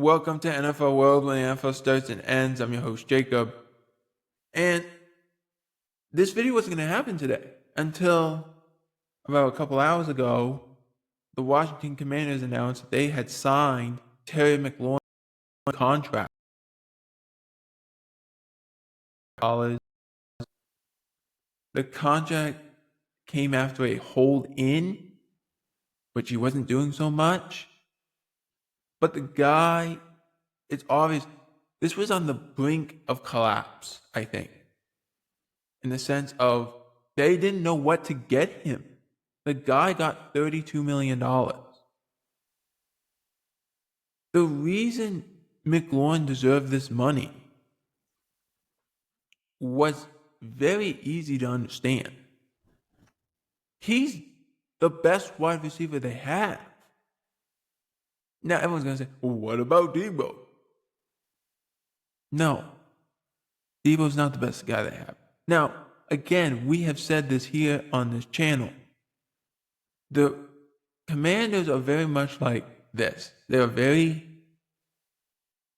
Welcome to NFL World, when the NFL starts and ends. I'm your host, Jacob. And this video wasn't going to happen today until about a couple hours ago. The Washington Commanders announced that they had signed Terry Mclaurin contract. The contract came after a hold-in, which he wasn't doing so much. But the guy, it's obvious, this was on the brink of collapse, I think. In the sense of they didn't know what to get him. The guy got $32 million. The reason Mclaurin deserved this money was very easy to understand. He's the best wide receiver they have. Now everyone's going to say, well, what about Debo? No. Debo's not the best guy they have. Now, again, we have said this here on this channel. The Commanders are very much like this. They're very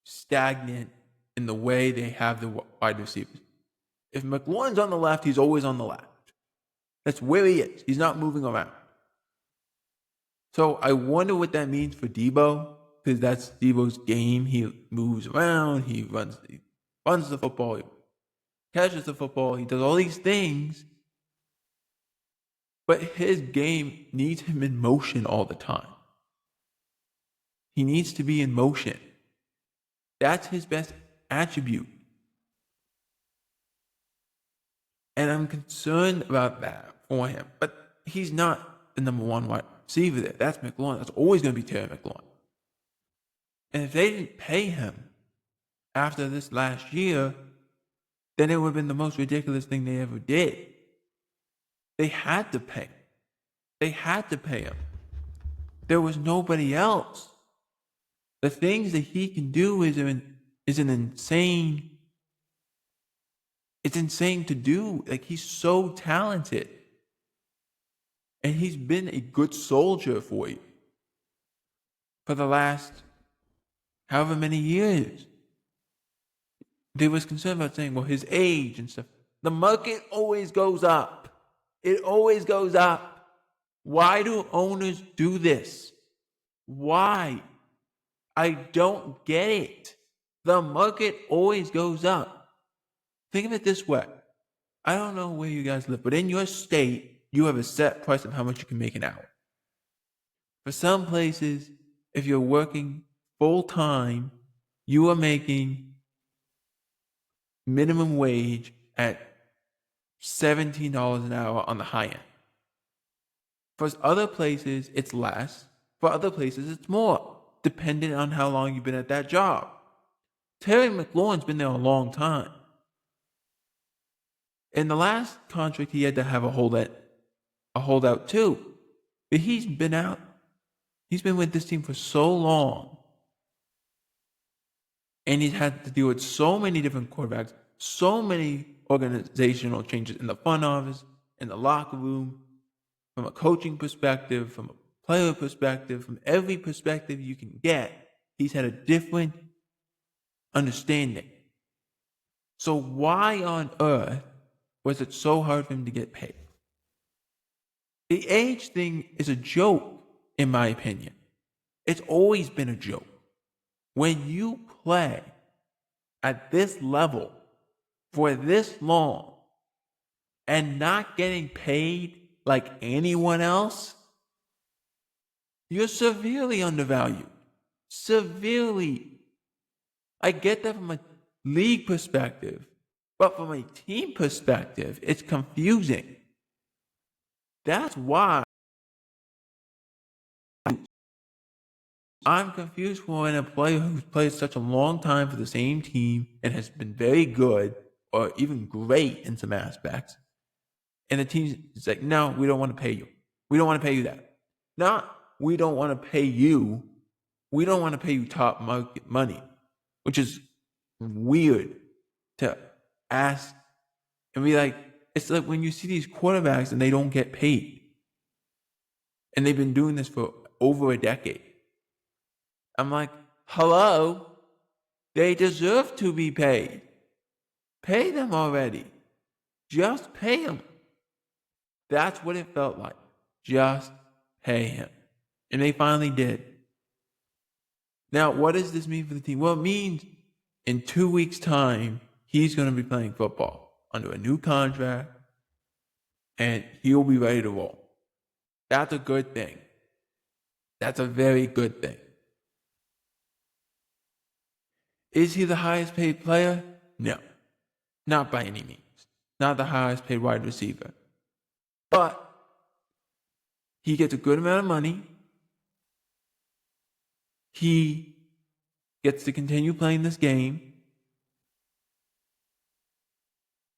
stagnant in the way they have the wide receivers. If McLaurin's on the left, he's always on the left. That's where he is. He's not moving around. So I wonder what that means for Debo, because that's Debo's game. He moves around. He runs the football. He catches the football. He does all these things. But his game needs him in motion all the time. He needs to be in motion. That's his best attribute. And I'm concerned about that for him. But he's not the number one wide receiver there. That's Mclaurin. That's always going to be Terry McLaurin. And if they didn't pay him after this last year, then it would have been the most ridiculous thing they ever did. They had to pay. They had to pay him. There was nobody else. The things that he can do is an insane. It's insane to do. Like, he's so talented. And he's been a good soldier for you for the last however many years. There was concern about saying, well, his age and stuff. The market always goes up. It always goes up. Why do owners do this? Why? I don't get it. The market always goes up. Think of it this way. I don't know where you guys live, but in your state, you have a set price of how much you can make an hour. For some places, if you're working full time, you are making minimum wage at $17 an hour on the high end. For other places, it's less. For other places, it's more, depending on how long you've been at that job. Terry McLaurin's been there a long time. In the last contract, he had to have a holdout too. But he's been out. He's been with this team for so long. And he's had to deal with so many different quarterbacks, so many organizational changes in the front office, in the locker room, from a coaching perspective, from a player perspective, from every perspective you can get. He's had a different understanding. So why on earth was it so hard for him to get paid? The age thing is a joke, in my opinion. It's always been a joke. When you play at this level for this long and not getting paid like anyone else, you're severely undervalued. Severely. I get that from a league perspective, but from a team perspective, it's confusing. That's why I'm confused when a player who's played such a long time for the same team and has been very good or even great in some aspects, and the team is like, no, we don't want to pay you. We don't want to pay you that. Not, we don't want to pay you. We don't want to pay you top market money, which is weird to ask and be like, it's like when you see these quarterbacks and they don't get paid. And they've been doing this for over a decade. I'm like, hello? They deserve to be paid. Pay them already. Just pay him. That's what it felt like. Just pay him. And they finally did. Now, what does this mean for the team? Well, it means in 2 weeks' time, he's going to be playing football under a new contract, and he'll be ready to roll. That's a good thing. That's a very good thing. Is he the highest paid player? No, not by any means. Not the highest paid wide receiver. But he gets a good amount of money. He gets to continue playing this game.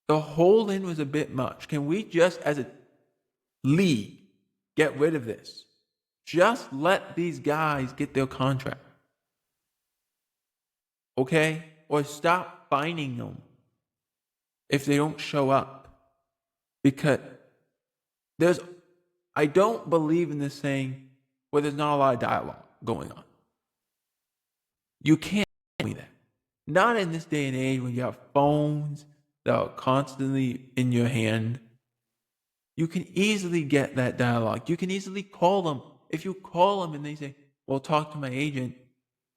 The hold-in was a bit much. Can we just, as a league, get rid of this? Just let these guys get their contract. Okay? Or stop fining them if they don't show up. Because I don't believe in this saying where there's not a lot of dialogue going on. You can't tell me that. Not in this day and age when you have phones that are constantly in your hand. You can easily get that dialogue. You can easily call them. If you call them and they say, well, talk to my agent.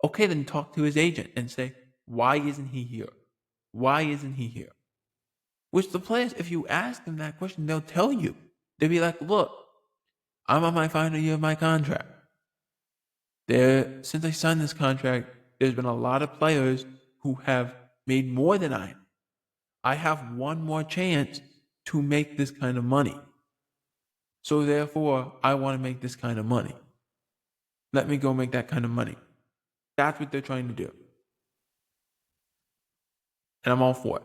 Okay, then talk to his agent and say, why isn't he here? Why isn't he here? Which the players, if you ask them that question, they'll tell you. They'll be like, look, I'm on my final year of my contract. Since I signed this contract, there's been a lot of players who have made more than I am. I have one more chance to make this kind of money. So therefore, I want to make this kind of money. Let me go make that kind of money. That's what they're trying to do. And I'm all for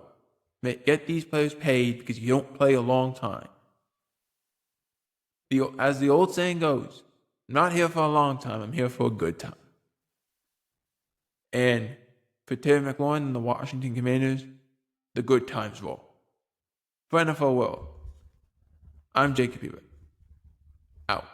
it. Get these players paid because you don't play a long time. As the old saying goes, I'm not here for a long time, I'm here for a good time. And for Terry Mclaurin and the Washington Commanders, the good times roll. For NFL World, I'm Jacob Ebert. Out.